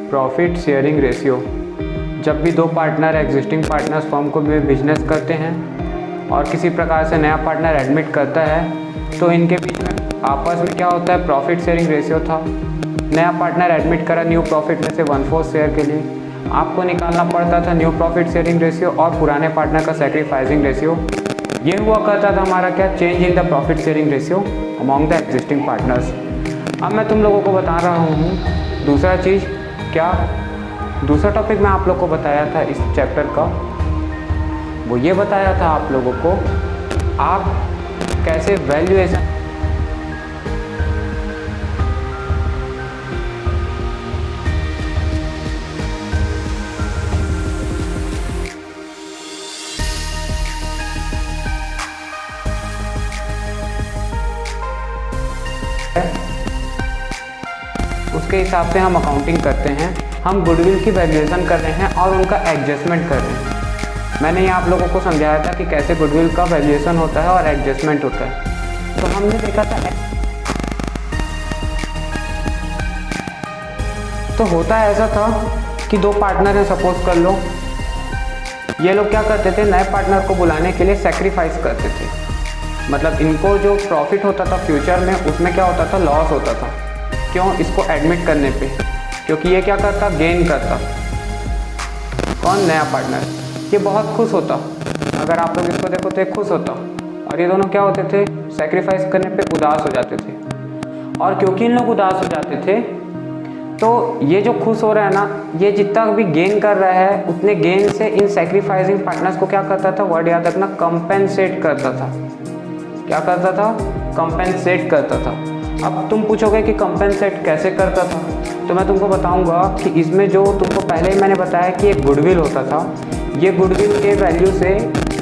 Profit sharing ratio. जब भी दो पार्टनर एग्जिस्टिंग पार्टनर्स फर्म को भी बिजनेस करते हैं और किसी प्रकार से नया पार्टनर एडमिट करता है तो इनके बीच में आपस में क्या होता है, प्रॉफिट शेयरिंग रेशियो था। नया पार्टनर एडमिट करा न्यू प्रॉफिट में से 1/4 शेयर के लिए, आपको निकालना पड़ता था न्यू प्रॉफिट शेयरिंग रेशियो और पुराने पार्टनर का सैक्रिफाइसिंग रेशियो। ये हुआ करता था हमारा क्या, change in the profit sharing ratio among the existing partners. अब मैं तुम लोगों को बता रहा हूँ दूसरा चीज़ क्या, दूसरा टॉपिक मैं आप लोग को बताया था इस चैप्टर का, वो ये बताया था आप लोगों को आप कैसे वैल्यूएशन उसके हिसाब से हम अकाउंटिंग करते हैं। हम गुडविल की वैल्यूएशन कर रहे हैं और उनका एडजस्टमेंट कर रहे हैं। मैंने ये आप लोगों को समझाया था कि कैसे गुडविल का वैल्यूएशन होता है और एडजस्टमेंट होता है। तो हमने देखा था तो होता ऐसा था कि दो पार्टनर हैं, सपोज कर लो, ये लोग क्या करते थे, नए पार्टनर को बुलाने के लिए सेक्रीफाइस करते थे। मतलब इनको जो प्रॉफिट होता था फ्यूचर में उसमें क्या होता था, लॉस होता था। क्यों, इसको एडमिट करने पे, क्योंकि ये क्या करता, गेन करता। कौन, नया पार्टनर। ये बहुत खुश होता, अगर आप लोग इसको देखो तो ये खुश होता, और ये दोनों क्या होते थे, सेक्रीफाइस करने पे उदास हो जाते थे। और क्योंकि इन लोग उदास हो जाते थे तो ये जो खुश हो रहा है ना, ये जितना भी गेन कर रहा है उतने गेन से इन सेक्रीफाइसिंग पार्टनर्स को क्या करता था, वर्ड याद रखना, कंपेंसेट करता था। क्या करता था, कंपेंसेट करता था। अब तुम पूछोगे कि कंपेंसेट कैसे करता था, तो मैं तुमको बताऊंगा कि इसमें जो तुमको पहले ही मैंने बताया कि एक गुडविल होता था, ये गुडविल के वैल्यू से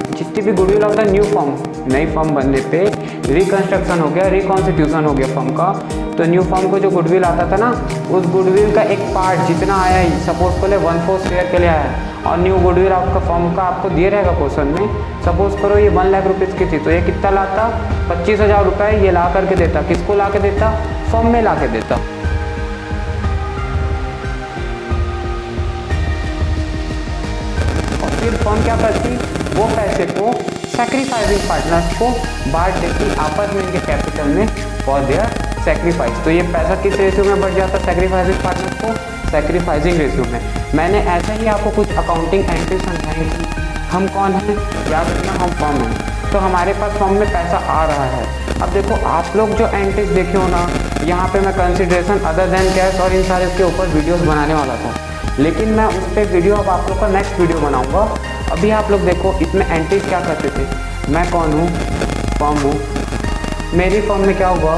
जितनी भी गुडविल होता है, न्यू फर्म, नई फर्म बनने पे रिकन्स्ट्रक्शन हो गया, रिकॉन्स्टिट्यूशन हो गया फर्म का, तो न्यू फर्म को जो गुडविल आता था ना, उस गुडविल का एक पार्ट जितना आया, सपोज को ले 1/4 शेयर के लिए आया, और न्यू गुडविल आपका फर्म का आपको दिए रहेगा क्वेश्चन में, सपोज करो ये 1 लाख रुपीज़ की थी, तो ये कितना लाता, 25,000 रुपये ये ला करके देता। किसको ला के देता, फर्म में ला के देता। और फिर फर्म क्या करती, वो पैसे को सैक्रिफाइसिंग पार्टनर्स को बांट देती आपस में इनके कैपिटल में फॉर देयर सैक्रिफाइस। तो ये पैसा किस रेशियो में बढ़ जाता, सैक्रिफाइसिंग पार्टनर्स को सैक्रिफाइसिंग रेशियो में। मैंने ऐसे ही आपको कुछ अकाउंटिंग एंट्री समझाई थी। हम कौन हैं, याद रखना, हम फर्म हैं, तो हमारे पास फर्म में पैसा आ रहा है। अब देखो आप लोग जो एंट्रीज देखे हो ना, यहाँ पे मैं कंसिडरेशन अदर देन कैश और इन सारे के ऊपर वीडियोस बनाने वाला था, लेकिन मैं उस पर वीडियो अब आप लोग का नेक्स्ट वीडियो बनाऊंगा। अभी आप लोग देखो इसमें एंट्रीज क्या करते थे, मैं कौन हूँ, फर्म हूँ, मेरी फर्म में क्या हुआ,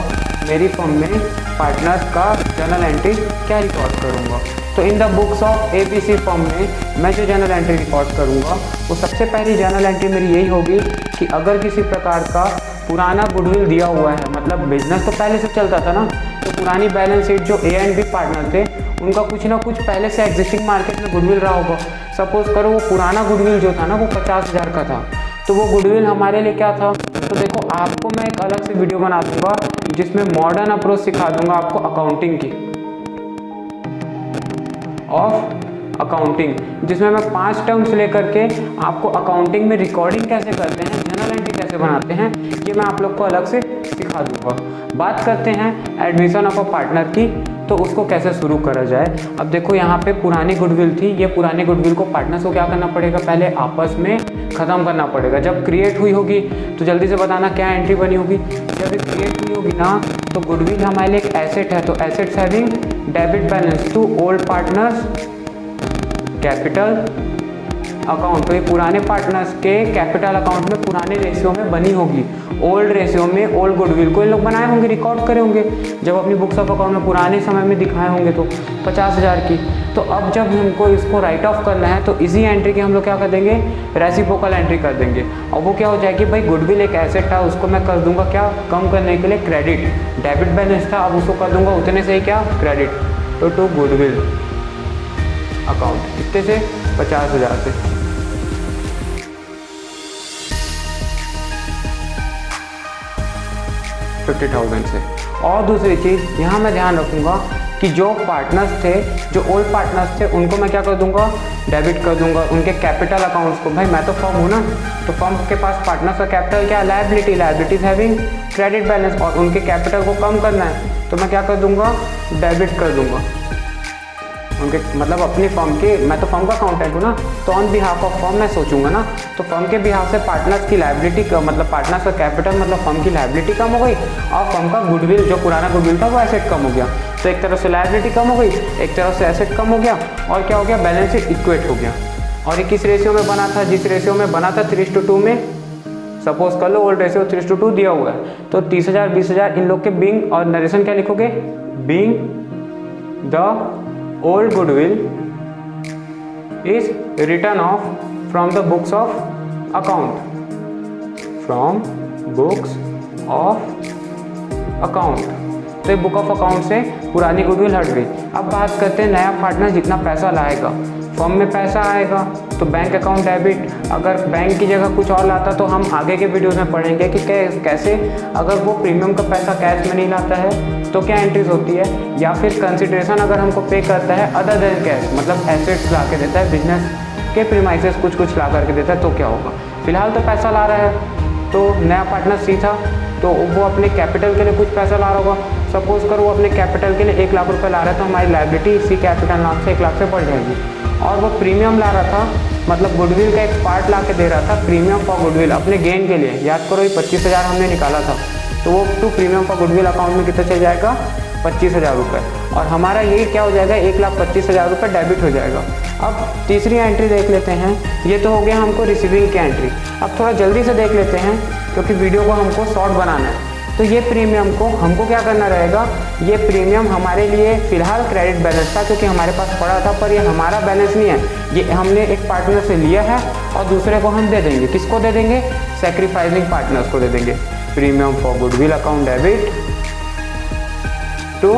मेरी फर्म में पार्टनर्स का जर्नल एंट्री क्या रिकॉर्ड करूँगा। तो in the books of ABC firm में मैं जो जर्नल एंट्री रिकॉर्ड करूँगा वो सबसे पहली जर्नल एंट्री मेरी यही होगी कि अगर किसी प्रकार का पुराना गुडविल दिया हुआ है, मतलब बिजनेस तो पहले से चलता था ना, तो पुरानी बैलेंस शीट जो ए एंड बी पार्टनर थे उनका कुछ ना कुछ पहले से एग्जिस्टिंग मार्केट में गुडविल रहा होगा। सपोज करो वो पुराना गुडविल जो था ना वो 50,000 का था, तो वो गुडविल हमारे लिए क्या था। तो देखो आपको मैं एक अलग से वीडियो बना दूंगा जिसमें मॉडर्न अप्रोच सिखा दूंगा आपको अकाउंटिंग की, ऑफ अकाउंटिंग, जिसमें मैं 5 टर्म्स लेकर के आपको अकाउंटिंग में रिकॉर्डिंग कैसे करते हैं, जर्नल एंट्री कैसे बनाते हैं, ये मैं आप लोग को अलग से सिखा दूंगा। बात करते हैं एडमिशन ऑफ अ पार्टनर की, तो उसको कैसे शुरू करा जाए। अब देखो यहाँ पे पुरानी गुडविल थी, ये पुरानी गुडविल को पार्टनर्स को क्या करना पड़ेगा, पहले आपस में ख़त्म करना पड़ेगा। जब क्रिएट हुई होगी तो जल्दी से बताना क्या एंट्री बनी होगी। जब ये क्रिएट हुई होगी ना, तो गुडविल हमारे लिए एक एसेट है, तो assets having debit balance to old partners capital account, तो ये पुराने पार्टनर्स के कैपिटल अकाउंट में पुराने रेशियो में बनी होगी। ओल्ड रेशियो में ओल्ड गुडविल को इन लोग बनाए होंगे, रिकॉर्ड करे होंगे जब अपनी बुक्स ऑफ अकाउंट में पुराने समय में दिखाए होंगे तो 50,000 की। तो अब जब हमको इसको राइट ऑफ करना है तो इसी एंट्री की हम लोग क्या कर देंगे, रेसिप्रोकल एंट्री कर देंगे। और वो क्या हो जाएगी, भाई गुडविल एक एसेट था, उसको मैं कर दूंगा क्या, कम करने के लिए क्रेडिट। डेबिट बैलेंस था, अब उसको कर दूंगा उतने से ही क्या, क्रेडिट। तो टू गुडविल अकाउंट कितने से, 50,000 से। 50,000 से। और दूसरी चीज़ यहाँ मैं ध्यान रखूँगा कि जो पार्टनर्स थे, जो ओल्ड पार्टनर्स थे, उनको मैं क्या कर दूंगा, डेबिट कर दूंगा उनके कैपिटल अकाउंट्स को। भाई मैं तो फर्म हूँ ना, तो फर्म के पास पार्टनर्स का कैपिटल क्या, liability, liabilities having credit balance, और उनके कैपिटल को कम करना है तो मैं क्या कर दूंगा, डेबिट कर दूंगा उनके, मतलब अपनी फर्म के, मैं तो फर्म का अकाउंटेंट हूँ ना, तो ऑन बिहाफ ऑफ फर्म मैं सोचूंगा ना, तो फर्म के बिहाफ से पार्टनर्स की लायबिलिटी, मतलब पार्टनर्स का कैपिटल, मतलब फर्म की लायबिलिटी कम हो गई, और फर्म का गुडविल, जो पुराना गुडविल था वो एसेट कम हो गया। तो एक तरह से लायबिलिटी कम हो गई, एक तरह से एसेट कम हो गया, और क्या हो गया, बैलेंस शीट इक्वेट हो गया। और ये किस रेशियो में बना था, जिस रेशियो में बना था 3:2 में, सपोज कर लो ओल्ड रेशियो 3:2 दिया हुआ है, तो 30,000 20,000 इन लोग के बीइंग, और नरेशन क्या लिखोगे, being the old goodwill is written off from the books of account, from books of account। तो ये बुक ऑफ अकाउंट से पुरानी गुडविल हट गई। अब बात करते हैं नया पार्टनर जितना पैसा लाएगा, फर्म में पैसा आएगा तो बैंक अकाउंट डेबिट, अगर बैंक की जगह कुछ और लाता तो हम आगे के वीडियोस में पढ़ेंगे कि कैसे, अगर वो प्रीमियम का पैसा कैश में नहीं लाता है तो क्या एंट्रीज होती है, या फिर कंसिडरेशन अगर हमको पे करता है अदर देन कैश, मतलब एसेट्स ला के देता है, बिजनेस के प्रीमाइसेस कुछ ला करके देता है, तो क्या होगा। फिलहाल तो पैसा ला रहा है, तो नया पार्टनर सी था तो वो अपने कैपिटल के लिए कुछ पैसा ला रहा होगा। सपोज कर वो अपने कैपिटल के लिए 1 लाख रुपये ला रहा है, तो हमारी लायबिलिटी सी कैपिटल नाम से 1 लाख से बढ़ जाएगी। और वो प्रीमियम ला रहा था, मतलब गुडविल का एक पार्ट ला के दे रहा था, प्रीमियम फॉर गुडविल, अपने गेन के लिए। याद करो ये 25,000 हमने निकाला था, तो वो to premium for goodwill account में कितना चल जाएगा, 25,000 रुपये, और हमारा यही क्या हो जाएगा, 1,25,000 रुपये डेबिट हो जाएगा। अब तीसरी एंट्री देख लेते हैं, ये तो हो गया हमको रिसीविंग की एंट्री। अब थोड़ा जल्दी से देख लेते हैं क्योंकि वीडियो को हमको शॉर्ट बनाना है। तो ये प्रीमियम को हमको क्या करना रहेगा, ये प्रीमियम हमारे लिए फ़िलहाल क्रेडिट बैलेंस था क्योंकि हमारे पास पड़ा था, पर ये हमारा बैलेंस नहीं है, ये हमने एक पार्टनर से लिया है और दूसरे को हम दे देंगे। किसको दे देंगे, सैक्रिफाइसिंग पार्टनर्स को दे देंगे। Premium for goodwill account debit to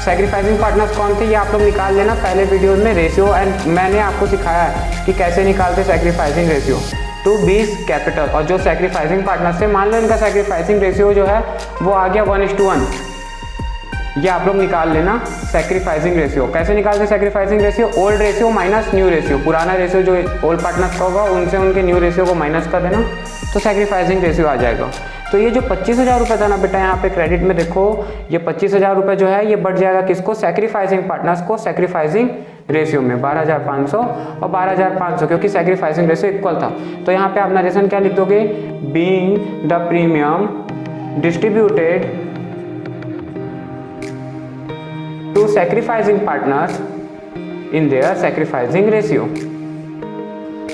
sacrificing partners कौन थे, ये आप लोग निकाल लेना पहले वीडियोज में, रेशियो एंड मैंने आपको सिखाया है कि कैसे निकालते सैक्रिफाइसिंग रेशियो टू बीस कैपिटल। और जो सैक्रिफाइसिंग पार्टनर्स थे, मान लो इनका सैक्रिफाइसिंग रेशियो जो है वो आ गया 1:1, ये आप लोग निकाल लेना सैक्रिफाइसिंग रेशियो। कैसे निकालते sacrificing ratio, old ratio minus new ratio, पुराना रेशियो जो ओल्ड पार्टनर्स का होगा उनसे उनके न्यू रेशियो को माइनस कर देना, तो सैक्रिफाइसिंग रेशियो आ जाएगा। तो ये जो 25,000 रुपये था ना बेटा, यहाँ पे क्रेडिट में देखो ये 25,000 रुपये जो है ये बढ़ जाएगा किसको, सैक्रिफाइसिंग पार्टनर्स को, सैक्रिफाइसिंग रेशियो में 12,500 और 12,500, क्योंकि सैक्रिफाइसिंग रेशियो इक्वल था। तो यहाँ पे आप नरेशन क्या लिख दोगे, being the premium distributed to sacrificing partners in their sacrificing ratio.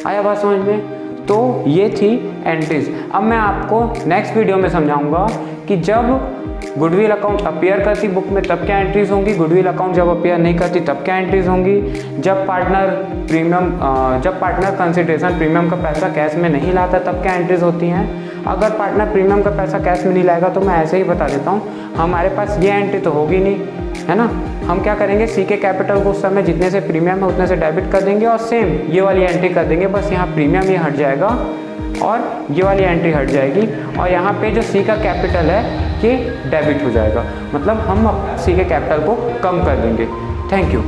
आया बात समझ में। तो ये थी एंट्रीज। अब मैं आपको नेक्स्ट वीडियो में समझाऊंगा कि जब गुडविल अकाउंट अपीयर करती बुक में तब क्या एंट्रीज होंगी, गुडविल अकाउंट जब अपीयर नहीं करती तब क्या एंट्रीज होंगी, जब पार्टनर कंसिडरेशन प्रीमियम का पैसा कैश में नहीं लाता तब क्या एंट्रीज होती हैं। अगर पार्टनर प्रीमियम का पैसा कैश में नहीं लाएगा तो मैं ऐसे ही बता देता हूँ, हमारे पास ये एंट्री तो होगी नहीं, है ना। हम क्या करेंगे, सी के कैपिटल को उस समय जितने से प्रीमियम है उतने से डेबिट कर देंगे और सेम ये वाली एंट्री कर देंगे, बस यहाँ प्रीमियम ये हट जाएगा और ये वाली एंट्री हट जाएगी, और यहाँ पे जो सी का कैपिटल है ये डेबिट हो जाएगा, मतलब हम सी के कैपिटल को कम कर देंगे। Thank you.